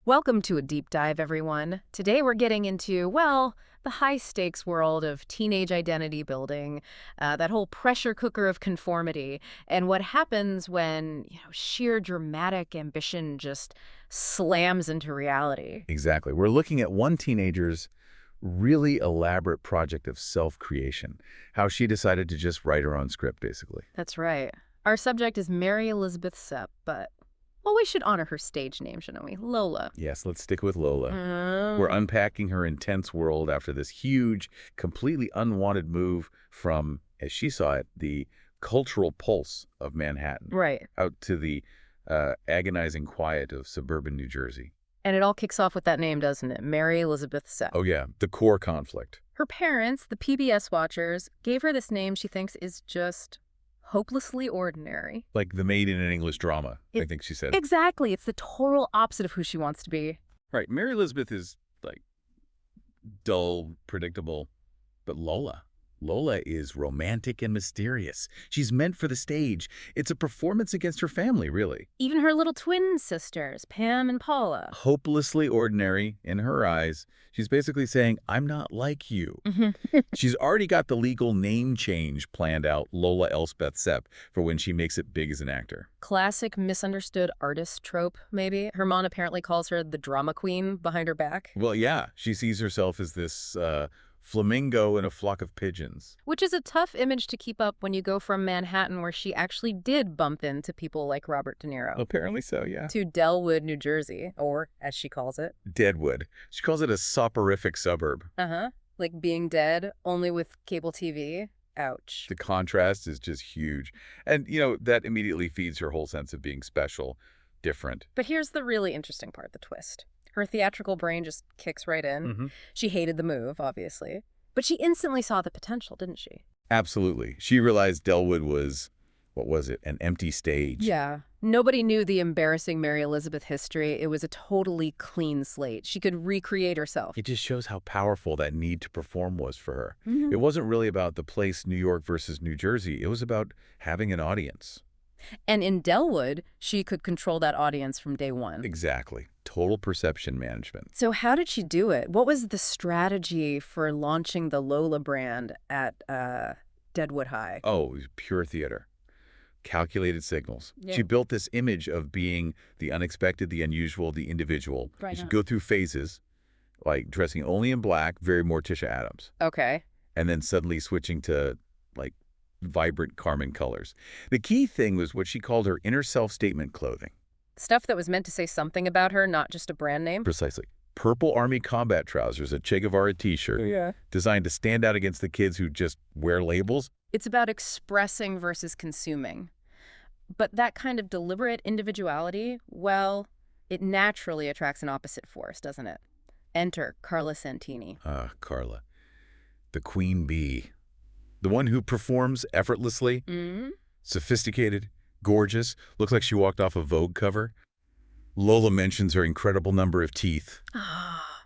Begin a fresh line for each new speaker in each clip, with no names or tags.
Welcome to a deep dive, everyone. Today we're getting into, well, the high-stakes world of teenage identity building, that whole pressure cooker of conformity, and what happens when, sheer dramatic ambition just slams into reality.
Exactly. We're looking at one teenager's really elaborate project of self-creation, how she decided to just write her own script, basically.
That's right. Our subject is Mary Elizabeth Cep, but, well, we should honor her stage name, shouldn't we? Lola.
Yes, let's stick with Lola. We're
Oh.
unpacking her intense world after this huge, completely unwanted move from, as she saw it, the cultural pulse of Manhattan
Right.
out to the agonizing quiet of suburban New Jersey.
And it all kicks off with that name, doesn't it? Mary Elizabeth Cep.
Oh, yeah, the core conflict.
Her parents, the PBS watchers, gave her this name she thinks is just hopelessly ordinary.
Like the maid in an English drama, I think she said.
Exactly. It's the total opposite of who she wants to be.
Right. Mary Elizabeth is, like, dull, predictable. But Lola is romantic and mysterious. She's meant for the stage. It's a performance against her family, really.
Even her little twin sisters, Pam and Paula.
Hopelessly ordinary in her eyes. She's basically saying, I'm not like you. She's already got the legal name change planned out, Lola Elspeth Cep, for when she makes it big as an actor.
Classic misunderstood artist trope, maybe. Her mom apparently calls her the drama queen behind her back.
Well, yeah, she sees herself as this flamingo in a flock of pigeons.
Which is a tough image to keep up when you go from Manhattan, where she actually did bump into people like Robert De Niro,
Apparently so, yeah.
to Delwood, New Jersey, or, as she calls it.
Deadwood. She calls it a soporific suburb.
Uh-huh. Like being dead, only with cable TV. Ouch.
The contrast is just huge. And, that immediately feeds her whole sense of being special, different.
But here's the really interesting part, the twist. Her theatrical brain just kicks right in. She hated the move, obviously. But she instantly saw the potential, didn't she?
Absolutely. She realized Delwood was, what was it, an empty stage.
Yeah. Nobody knew the embarrassing Mary Elizabeth history. It was a totally clean slate. She could recreate herself.
It just shows how powerful that need to perform was for her. It wasn't really about the place New York versus New Jersey. It was about having an audience.
And in Delwood, she could control that audience from day one.
Exactly. Total perception management.
So how did she do it? What was the strategy for launching the Lola brand at Deadwood High?
Oh, it was pure theater. Calculated signals.
Yeah.
She built this image of being the unexpected, the unusual, the individual.
Right.
She'd go through phases, like dressing only in black, very Morticia Addams,
Okay.
and then suddenly switching to, like, vibrant Carmen colors. The key thing was what she called her inner self-statement clothing.
Stuff that was meant to say something about her, not just a brand name?
Precisely. Purple Army combat trousers, a Che Guevara t-shirt,
Yeah.
designed to stand out against the kids who just wear labels.
It's about expressing versus consuming. But that kind of deliberate individuality, well, it naturally attracts an opposite force, doesn't it? Enter Carla Santini.
Ah, Carla. The queen bee. The one who performs effortlessly, sophisticated, gorgeous, looks like she walked off a Vogue cover. Lola mentions her incredible number of teeth,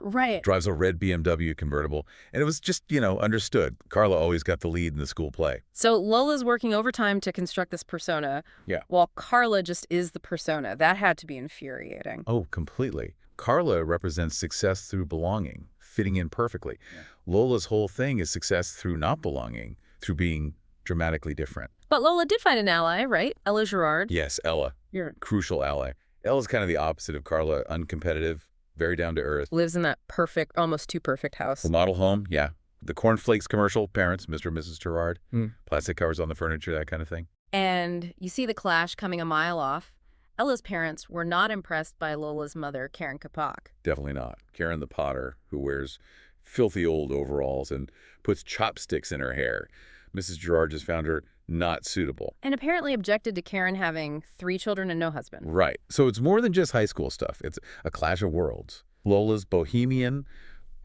Right.
drives a red BMW convertible, and it was just, understood. Carla always got the lead in the school play.
So Lola's working overtime to construct this persona,
Yeah.
while Carla just is the persona. That had to be infuriating.
Oh, completely. Carla represents success through belonging, fitting in perfectly.
Yeah.
Lola's whole thing is success through not belonging, through being dramatically different.
But Lola did find an ally, right? Ella Gerard.
Yes, Ella.
You're
Crucial ally. Ella's kind of the opposite of Carla, uncompetitive, very down to earth.
lives in that perfect, almost too perfect house.
The model home, yeah. The cornflakes commercial, parents, Mr. and Mrs. Gerard. Plastic covers on the furniture, that kind of thing.
And you see the clash coming a mile off. Ella's parents were not impressed by Lola's mother, Karen Kapak.
Definitely not. Karen the Potter, who wears filthy old overalls and puts chopsticks in her hair. Mrs. Gerard just found her not suitable.
And apparently objected to Karen having 3 children and no husband.
Right. So it's more than just high school stuff. It's a clash of worlds. Lola's bohemian,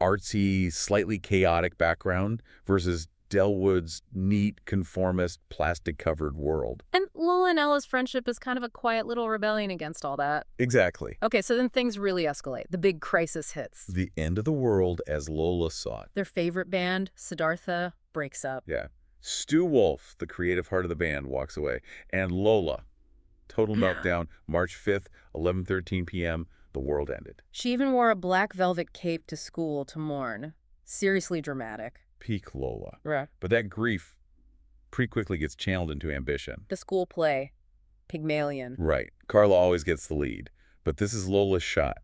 artsy, slightly chaotic background versus Delwood's neat, conformist, plastic-covered world.
And Lola and Ella's friendship is kind of a quiet little rebellion against all that.
Exactly.
Okay, so then things really escalate. The big crisis hits.
The end of the world as Lola saw it.
Their favorite band, Sidartha, breaks up.
Yeah. Stu Wolf, the creative heart of the band, walks away. And Lola, total meltdown, March 5th, 11:13 p.m., the world ended.
She even wore a black velvet cape to school to mourn. Seriously dramatic.
Peak Lola.
Right.
But that grief pretty quickly gets channeled into ambition.
The school play, Pygmalion.
Right. Carla always gets the lead. But this is Lola's shot.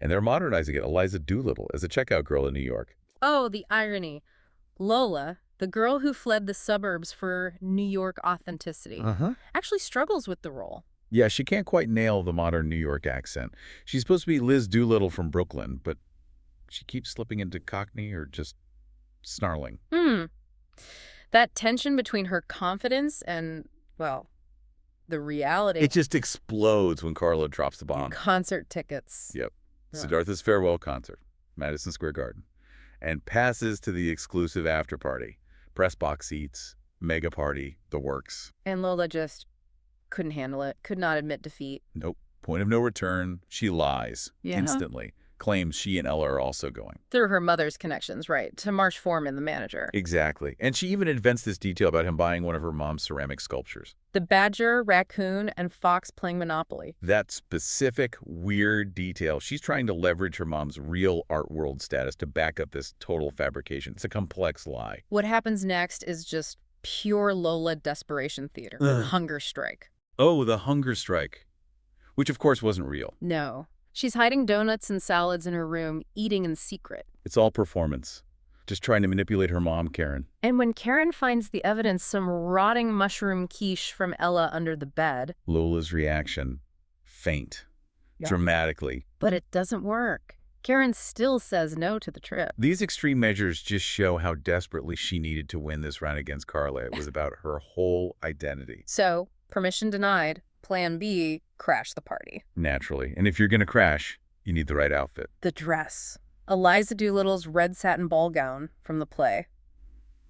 And they're modernizing it. Eliza Doolittle as a checkout girl in New York.
Oh, the irony. Lola, the girl who fled the suburbs for New York authenticity, actually struggles with the role.
Yeah, she can't quite nail the modern New York accent. She's supposed to be Liz Doolittle from Brooklyn, but she keeps slipping into Cockney or just snarling.
That tension between her confidence and, well, the reality.
It just explodes when Carla drops the bomb.
Concert tickets.
Yep.
Yeah.
Sidartha's farewell concert, Madison Square Garden, and passes to the exclusive after party. Press box seats, mega party, the works.
And Lola just couldn't handle it, could not admit defeat.
Nope. Point of no return. She lies instantly. Claims she and Ella are also going.
Through her mother's connections, right, to Marsh Foreman, the manager.
Exactly. And she even invents this detail about him buying one of her mom's ceramic sculptures.
The badger, raccoon, and fox playing Monopoly.
That specific, weird detail. She's trying to leverage her mom's real art world status to back up this total fabrication. It's a complex lie.
What happens next is just pure Lola desperation theater. Hunger strike.
Oh, the hunger strike. Which, of course, wasn't real.
No. She's hiding donuts and salads in her room, eating in secret.
It's all performance. Just trying to manipulate her mom, Karen.
And when Karen finds the evidence, some rotting mushroom quiche from Ella under the bed.
Lola's reaction, faint, dramatically.
But it doesn't work. Karen still says no to the trip.
These extreme measures just show how desperately she needed to win this round against Carla. It was about her whole identity.
So, permission denied. Plan B, crash the party.
Naturally. And if you're going to crash, you need the right outfit.
The dress. Eliza Doolittle's red satin ball gown from the play.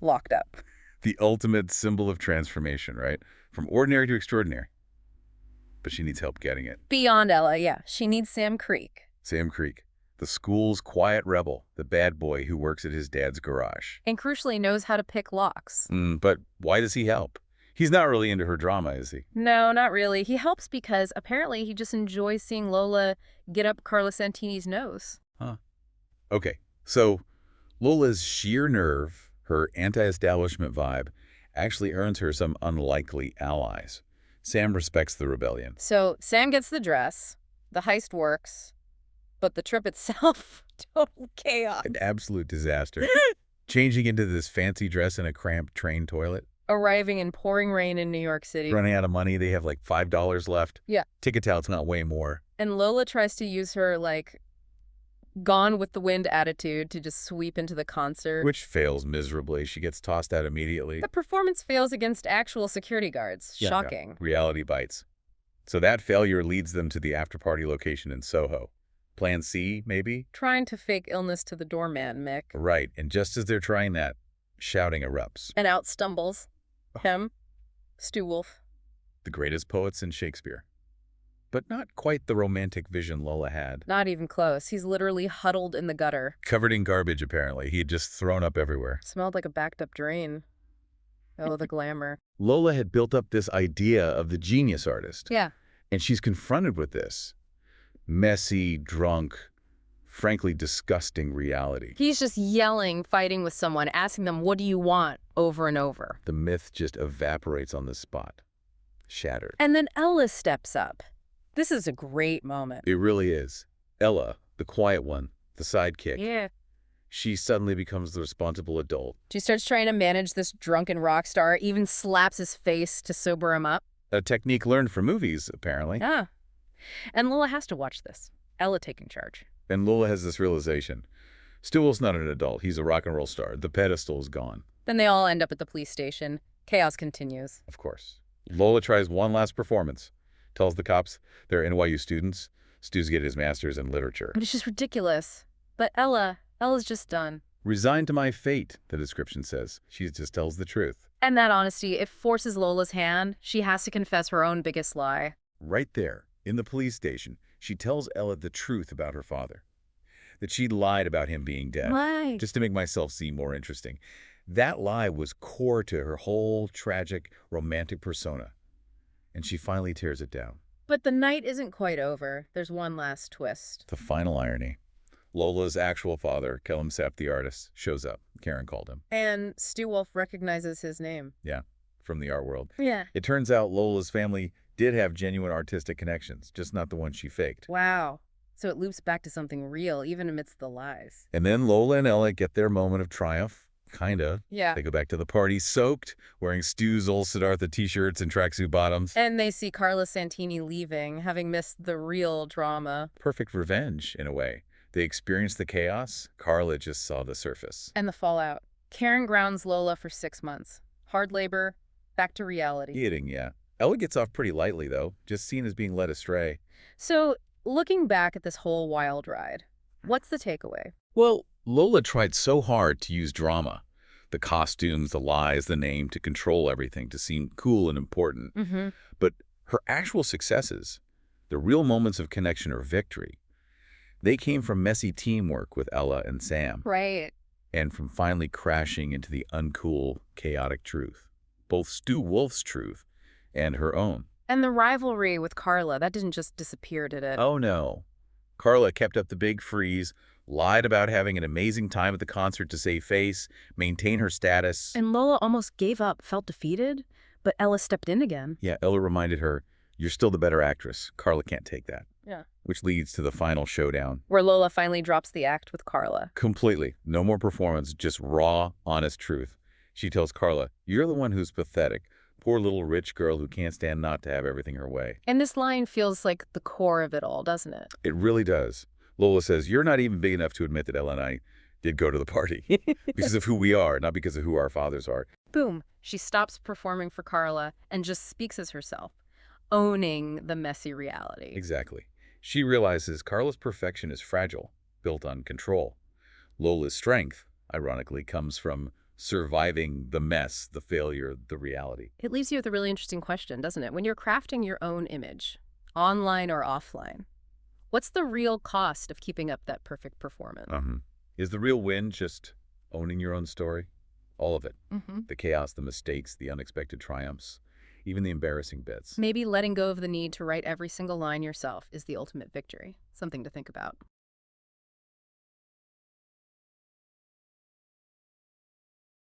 Locked up.
The ultimate symbol of transformation, right? From ordinary to extraordinary. But she needs help getting it.
Beyond Ella, yeah. She needs Sam Creek.
Sam Creek, the school's quiet rebel, the bad boy who works at his dad's garage.
And crucially knows how to pick locks.
But why does he help? He's not really into her drama, is he?
No, not really. He helps because apparently he just enjoys seeing Lola get up Carla Santini's nose.
Huh. Okay, so Lola's sheer nerve, her anti-establishment vibe, actually earns her some unlikely allies. Sam respects the rebellion.
So Sam gets the dress, the heist works, but the trip itself, total chaos.
An absolute disaster. Changing into this fancy dress in a cramped train toilet.
Arriving in pouring rain in New York City.
Running out of money, they have like $5 left.
Yeah.
Ticket touts not way more.
And Lola tries to use her, like, gone with the wind attitude to just sweep into the concert.
Which fails miserably. She gets tossed out immediately.
The performance fails against actual security guards. Shocking.
Yeah. Reality bites. So that failure leads them to the after-party location in Soho. Plan C, maybe?
Trying to fake illness to the doorman, Mick.
Right. And just as they're trying that, shouting erupts.
And out stumbles him, Stu Wolf.
The greatest poets in Shakespeare. But not quite the romantic vision Lola had.
Not even close. He's literally huddled in the gutter.
Covered in garbage, apparently. He had just thrown up everywhere.
Smelled like a backed-up drain. Oh, the glamour.
Lola had built up this idea of the genius artist.
Yeah.
And she's confronted with this messy, drunk, frankly disgusting reality.
He's just yelling, fighting with someone, asking them, what do you want, over and over.
The myth just evaporates on the spot. Shattered.
And then Ella steps up. This is a great moment.
It really is. Ella, the quiet one, the sidekick.
Yeah.
She suddenly becomes the responsible adult.
She starts trying to manage this drunken rock star, even slaps his face to sober him up.
A technique learned from movies, apparently.
Yeah. And Lola has to watch this. Ella taking charge.
And Lola has this realization. Stewell's not an adult. He's a rock and roll star. The pedestal is gone.
Then they all end up at the police station. Chaos continues.
Of course. Lola tries one last performance. Tells the cops they're NYU students. Stu's getting his master's in literature.
But it's just ridiculous. But Ella's just done.
Resigned to my fate, the description says. She just tells the truth.
And that honesty, it forces Lola's hand. She has to confess her own biggest lie.
Right there, in the police station, she tells Ella the truth about her father. That she'd lied about him being dead.
Why?
Just to make myself seem more interesting. That lie was core to her whole tragic, romantic persona. And she finally tears it down.
But the night isn't quite over. There's one last twist.
The final irony. Lola's actual father, Lola Cep, the artist, shows up. Karen called him.
And Stu Wolf recognizes his name.
Yeah, from the art world.
Yeah.
It turns out Lola's family did have genuine artistic connections, just not the ones she faked.
Wow. So it loops back to something real, even amidst the lies.
And then Lola and Ella get their moment of triumph. Kinda.
Yeah.
They go back to the party soaked, wearing Stu's old Sidartha t-shirts and tracksuit bottoms.
And they see Carla Santini leaving, having missed the real drama.
Perfect revenge, in a way. They experienced the chaos. Carla just saw the surface.
And the fallout. Karen grounds Lola for 6 months. Hard labor, back to reality.
Eating, yeah. Ella gets off pretty lightly, though, just seen as being led astray.
So, looking back at this whole wild ride, what's the takeaway?
Well, Lola tried so hard to use drama. The costumes, the lies, the name, to control everything, to seem cool and important. But her actual successes, the real moments of connection or victory, they came from messy teamwork with Ella and Sam.
Right.
And from finally crashing into the uncool, chaotic truth. Both Stu Wolf's truth and her own.
And the rivalry with Carla, that didn't just disappear, did it?
Oh, no. Carla kept up the big freeze, lied about having an amazing time at the concert to save face, maintain her status.
And Lola almost gave up, felt defeated, but Ella stepped in again.
Yeah, Ella reminded her, you're still the better actress. Carla can't take that.
Yeah.
Which leads to the final showdown.
Where Lola finally drops the act with Carla.
Completely. No more performance, just raw, honest truth. She tells Carla, you're the one who's pathetic. Poor little rich girl who can't stand not to have everything her way.
And this line feels like the core of it all, doesn't it?
It really does. Lola says, you're not even big enough to admit that Ella and I did go to the party. Because of who we are, not because of who our fathers are.
Boom. She stops performing for Carla and just speaks as herself, owning the messy reality.
Exactly. She realizes Carla's perfection is fragile, built on control. Lola's strength, ironically, comes from surviving the mess, the failure, the reality.
It leaves you with a really interesting question, doesn't it? When you're crafting your own image, online or offline, what's the real cost of keeping up that perfect performance?
Is the real win just owning your own story? All of it. The chaos, the mistakes, the unexpected triumphs, even the embarrassing bits.
Maybe letting go of the need to write every single line yourself is the ultimate victory. Something to think about.